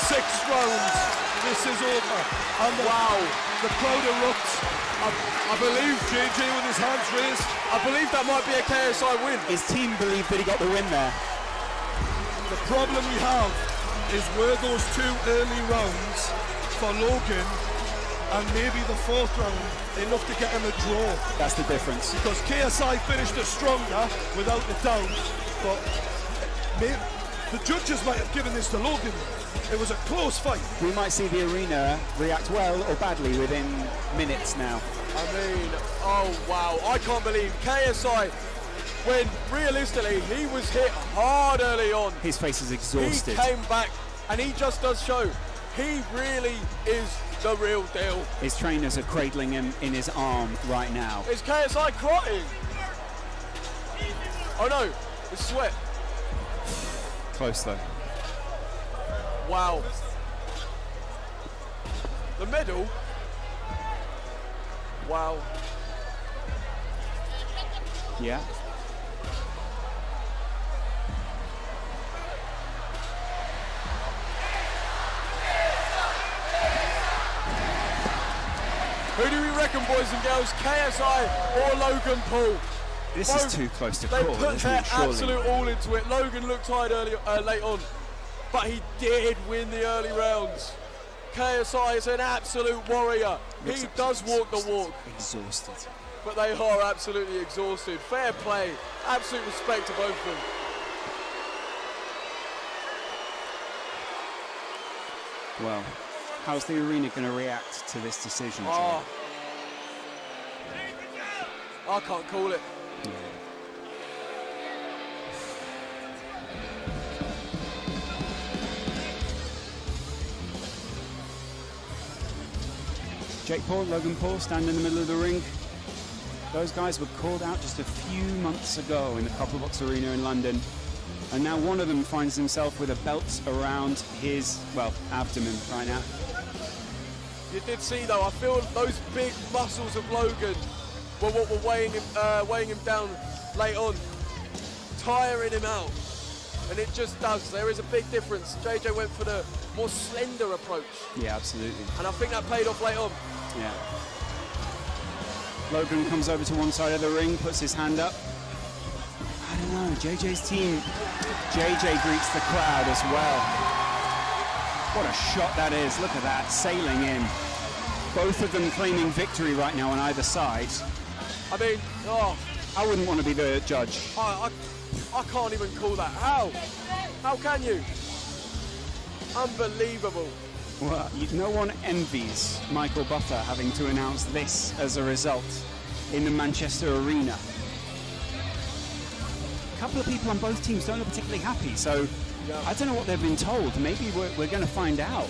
6 rounds. This is over. And the crowd erupts. I believe JJ with his hands raised. I believe that might be a KSI win. His team believed that he got the win there. The problem we have is were those 2 early rounds for Logan and maybe the 4th round enough to get him a draw. That's the difference. Because KSI finished it stronger, without a doubt, but the judges might have given this to Logan. It was a close fight. We might see the arena react well or badly within minutes now. I mean, oh wow, I can't believe KSI, when realistically he was hit hard early on. His face is exhausted. He came back and he just does show he really is the real deal. His trainers are cradling him in his arm right now. Is KSI crying? Oh no, it's sweat. Close though. Wow. The medal. Wow. Yeah. Who do we reckon, boys and girls? KSI or Logan Paul? This is too close to They call, put isn't their it, surely? absolute all into it. Logan looked tired late on, but he did win the early rounds. KSI is an absolute warrior. He does walk the walk. Exhausted. But they are absolutely exhausted. Fair play. Absolute respect to both of them. Well, how's the arena going to react to this decision, Jim? Oh. I can't call it. Yeah. Jake Paul, Logan Paul stand in the middle of the ring. Those guys were called out just a few months ago in the Copper Box Arena in London. And now one of them finds himself with a belt around his, well, abdomen right now. You did see though, I feel those big muscles of Logan were what were weighing him down late on, tiring him out. And it just does. There is a big difference. JJ went for the more slender approach. Yeah, absolutely. And I think that paid off late on. Yeah. Logan comes over to one side of the ring, puts his hand up. I don't know, JJ's team. JJ greets the crowd as well. What a shot that is. Look at that, sailing in. Both of them claiming victory right now on either side. I mean, I wouldn't want to be the judge. I can't even call that. How? How can you? Unbelievable. Well, no one envies Michael Buffer having to announce this as a result in the Manchester Arena. A couple of people on both teams don't look particularly happy, so I don't know what they've been told. Maybe we're going to find out.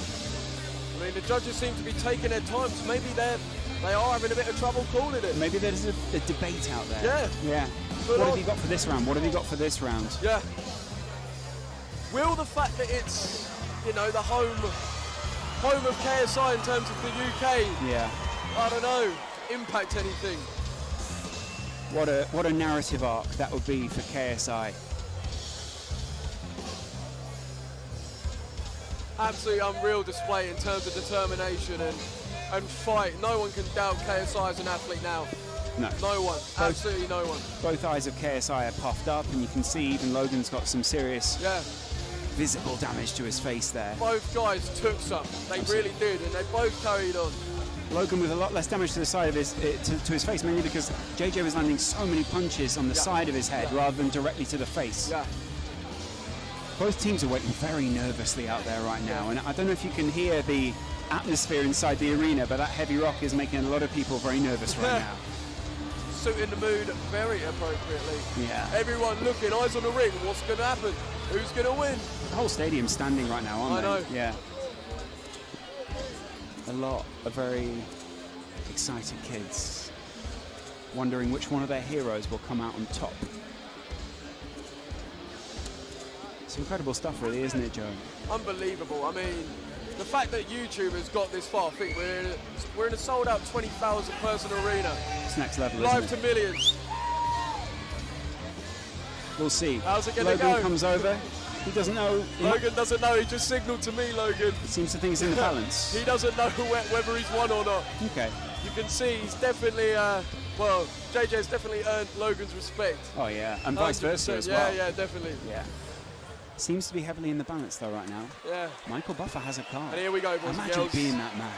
I mean, the judges seem to be taking their time, so maybe they're They are having a bit of trouble calling it. Maybe there's a debate out there. Yeah. Yeah. But What have you got for this round? What have you got for this round? Yeah. Will the fact that it's, you know, the home of KSI in terms of the UK, Yeah. I don't know, impact anything? What a narrative arc that would be for KSI. Absolutely unreal display in terms of determination and fight. No one can doubt KSI as an athlete now. No. No one. Absolutely no one. Both eyes of KSI are puffed up, and you can see even Logan's got some serious Yeah. visible damage to his face there. Both guys took some. They really did, and they both carried on. Logan with a lot less damage to the side of his to his face, mainly because JJ was landing so many punches on the side of his head rather than directly to the face. Yeah. Both teams are waiting very nervously out there right now, and I don't know if you can hear the atmosphere inside the arena, but that heavy rock is making a lot of people very nervous right now. Suiting the mood very appropriately. Yeah. Everyone looking, eyes on the ring. What's going to happen? Who's going to win? The whole stadium's standing right now, aren't they? I know. Yeah. A lot of very excited kids wondering which one of their heroes will come out on top. It's incredible stuff, really, isn't it, Joe? Unbelievable. I mean, the fact that YouTube has got this far, I think we're in a sold-out 20,000 person arena. It's next level, Live isn't to it? millions. We'll see. How's it going to Logan go? comes over. He doesn't know. Logan doesn't know. He just signalled to me, Logan. He seems to think he's in the balance. He doesn't know whether he's won or not. Okay. You can see he's definitely, well, JJ's definitely earned Logan's respect. Oh, yeah. And vice versa 100%. as well. Yeah, definitely. Yeah. Seems to be heavily in the balance, though, right now. Yeah. Michael Buffer has a card. And here we go, boys and Imagine girls. being that man.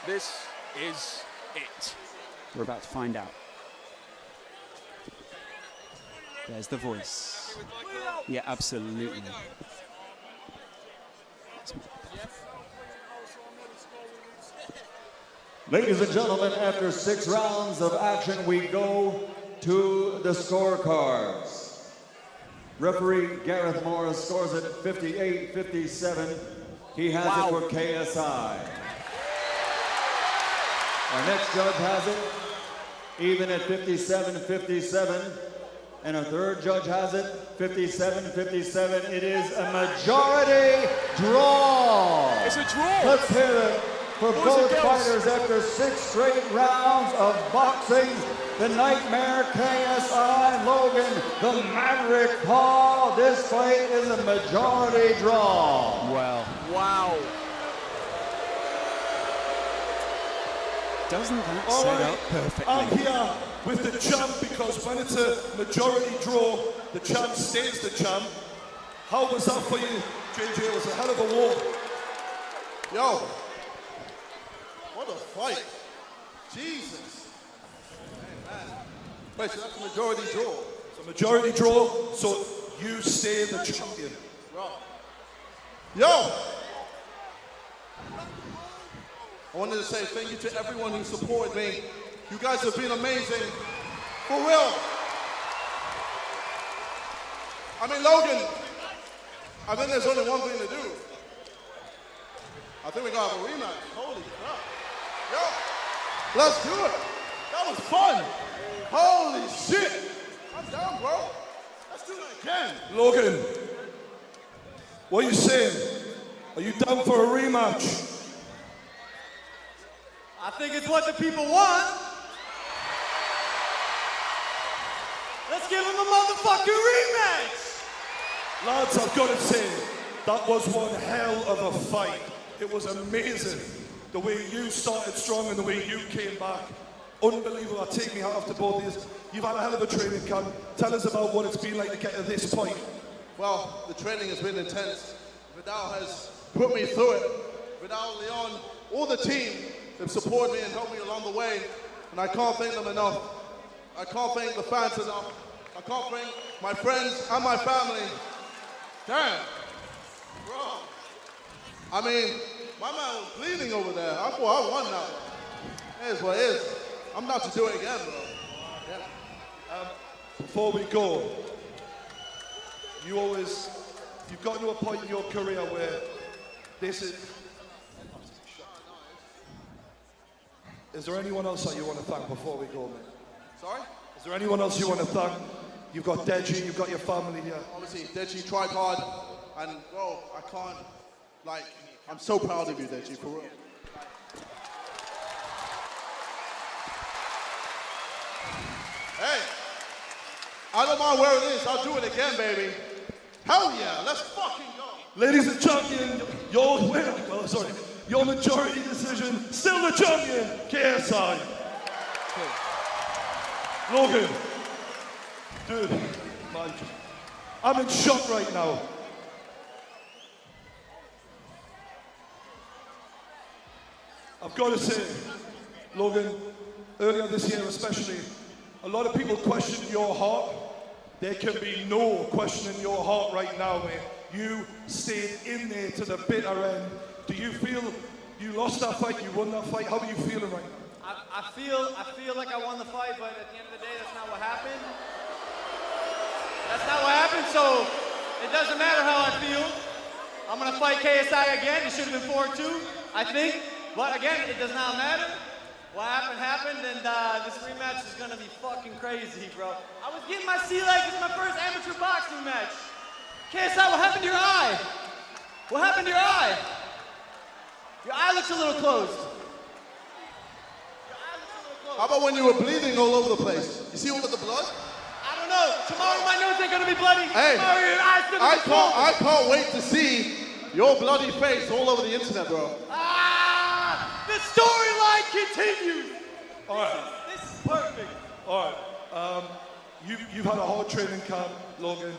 This is it. We're about to find out. There's the voice. Yeah, absolutely. Ladies and gentlemen, after 6 rounds of action, we go to the scorecards. Referee Gareth Morris scores it 58-57. He has it for KSI. Our next judge has it even at 57-57. And our third judge has it 57-57. It is a majority draw. It's a draw. Let's hear it for Boys both and girls. fighters after 6 straight rounds of boxing. The Nightmare KSI Logan, the Maverick Paul. This fight is a majority draw. Well, Wow. doesn't that All set right. up perfectly? I'm here with the champ because when it's a majority draw, the champ stays the champ. How was that for you, JJ? It was a hell of a war. Yo, what a fight. Jesus. Wait, so that's a majority draw. It's a majority draw, so you stay the champion. Yo! I wanted to say thank you to everyone who supported me. You guys have been amazing. For real. I mean, Logan, I think there's only one thing to do. I think we gotta have a rematch. Holy crap. Yo, let's do it. That was fun. Holy shit. I'm down, bro. Let's do it again. Logan, what are you saying? Are you down for a rematch? I think it's what the people want. Let's give them a motherfucking rematch. Lads, I've got to say, that was one hell of a fight. It was amazing. The way you started strong and the way you came back. Unbelievable. I take me hat off to both of you. You've had a hell of a training camp. Tell us about what it's been like to get to this point. Well, the training has been intense. Vidal has put me through it. Vidal, Leon, all the team have supported me and helped me along the way. And I can't thank them enough. I can't thank the fans enough. I can't thank my friends and my family. Damn. Bro. I mean, my man was bleeding over there. I thought I won that one. It is what it is. I'm about to do it again, bro. Yeah. Before we go, you've got to a point in your career where this Is there anyone else that you want to thank before we go, mate? Sorry? Is there anyone else you want to thank? You've got Deji, you've got your family here. Obviously, Deji tried hard, and bro, I can't, like, I'm so proud of you, Deji, for real. Hey, I don't mind where it is, I'll do it again, baby. Hell yeah, let's fucking go. Ladies and champion, your majority decision, still the champion, KSI. Logan, dude, man, I'm in shock right now. I've got to say, Logan, earlier this year especially, a lot of people questioned your heart. There can be no questioning your heart right now, mate. You stayed in there to the bitter end. Do you feel you lost that fight, you won that fight? How are you feeling right now? I feel like I won the fight, but at the end of the day, that's not what happened. That's not what happened, so it doesn't matter how I feel. I'm gonna fight KSI again. It should have been 4-2, I think. But again, it does not matter. What happened, and this rematch is gonna be fucking crazy, bro. I was getting my sea legs. This is my first amateur boxing match. KSI, what happened to your eye? What happened to your eye? Your eye looks a little closed. How about when you were bleeding all over the place? You see all of the blood? I don't know. Tomorrow my nose ain't gonna be bloody. Hey, Tomorrow your eye's gonna be swollen. I can't wait to see your bloody face all over the internet, bro. The storyline continues. All right. This is perfect. All right. You've had a hard training camp, Logan.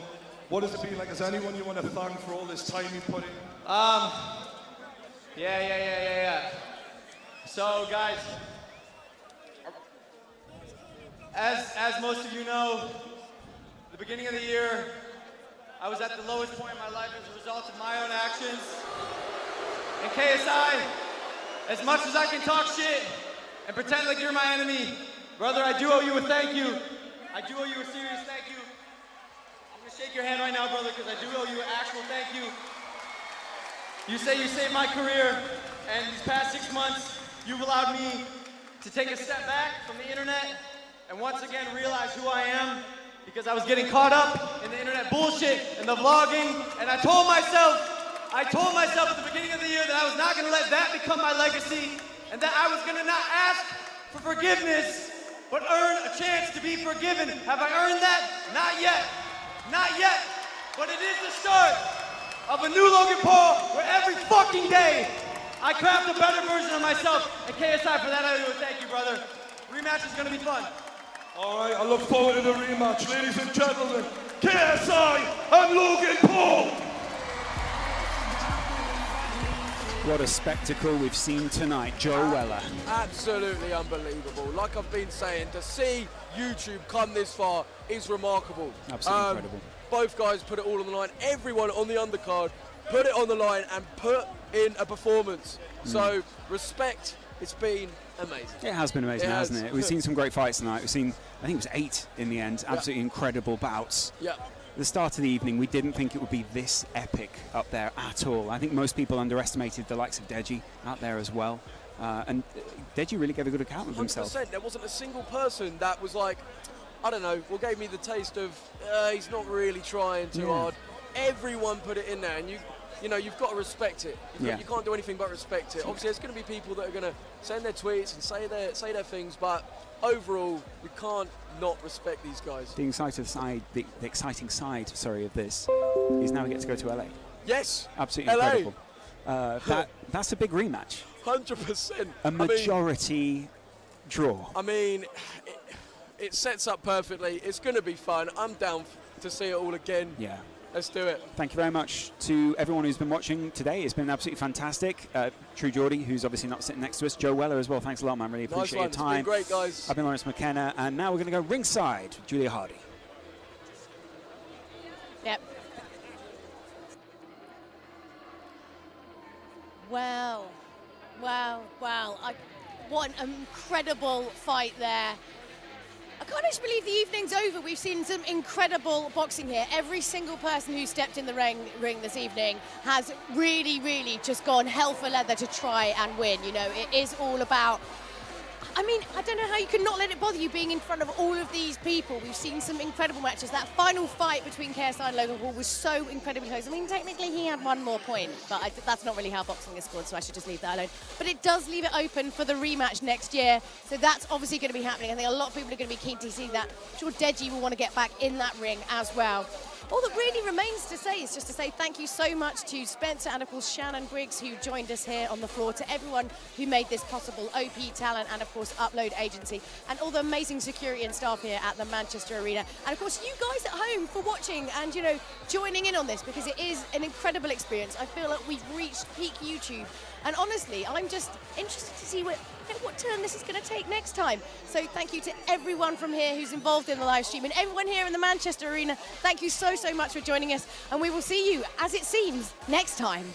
What has it been like? Is there anyone you want to thank for all this time you put in? Yeah. So, guys, as most of you know, the beginning of the year, I was at the lowest point in my life as a result of my own actions. And KSI, as much as I can talk shit and pretend like you're my enemy, brother, I do owe you a thank you. I do owe you a serious thank you. I'm gonna shake your hand right now, brother, because I do owe you an actual thank you. You say you saved my career, and these past 6 months, you've allowed me to take a step back from the internet and once again realize who I am, because I was getting caught up in the internet bullshit and the vlogging, and I told myself at the beginning of the year that I was not gonna let that become my legacy, and that I was gonna not ask for forgiveness, but earn a chance to be forgiven. Have I earned that? Not yet. Not yet. But it is the start of a new Logan Paul, where every fucking day I craft a better version of myself. And KSI, for that I do a thank you, brother. Rematch is gonna be fun. All right, I look forward to the rematch. Ladies and gentlemen, KSI and Logan Paul. What a spectacle we've seen tonight, Joe Weller. Absolutely unbelievable. Like I've been saying, to see YouTube come this far is remarkable. Absolutely incredible. Both guys put it all on the line. Everyone on the undercard put it on the line and put in a performance. So respect, it's been amazing. It has been amazing, hasn't it? We've seen some great fights tonight. We've seen, I think it was 8 in the end, absolutely incredible bouts. Yeah. The start of the evening, we didn't think it would be this epic up there at all. I think most people underestimated the likes of Deji out there as well. And Deji really gave a good account of himself. 100%. There wasn't a single person that was like, I don't know, what gave me the taste of, he's not really trying too hard. Everyone put it in there, and you know, you've got to respect it. You can't do anything but respect it. Obviously, there's going to be people that are going to send their tweets and say their things, but overall, we can't not respect these guys. The exciting side, of this is now we get to go to LA. Yes, absolutely LA. Incredible. That's a big rematch. 100%. A majority draw. I mean, it sets up perfectly. It's going to be fun. I'm down to see it all again. Yeah. Let's do it. Thank you very much to everyone who's been watching today. It's been absolutely fantastic. True Geordie, who's obviously not sitting next to us. Joe Weller as well. Thanks a lot, man. Really appreciate your time. It's been great, guys. I've been Lawrence McKenna, and now we're going to go ringside. Julia Hardy. Yep. Wow. What an incredible fight there. I can't actually believe the evening's over. We've seen some incredible boxing here. Every single person who stepped in the ring this evening has really just gone hell for leather to try and win. You know, it is all about I mean, I don't know how you could not let it bother you being in front of all of these people. We've seen some incredible matches. That final fight between KSI and Logan Paul was so incredibly close. I mean, technically he had one more point, but that's not really how boxing is scored, so I should just leave that alone. But it does leave it open for the rematch next year, so that's obviously going to be happening. I think a lot of people are going to be keen to see that. I'm sure Deji will want to get back in that ring as well. All that really remains to say is just to say thank you so much to Spencer and, of course, Shannon Briggs, who joined us here on the floor, to everyone who made this possible, OP Talent and, of course, Upload Agency, and all the amazing security and staff here at the Manchester Arena. And, of course, you guys at home for watching and, you know, joining in on this, because it is an incredible experience. I feel like we've reached peak YouTube. And honestly, I'm just interested to see what turn this is going to take next time. So thank you to everyone from here who's involved in the live stream, and everyone here in the Manchester Arena. Thank you so much for joining us, and we will see you, as it seems, next time.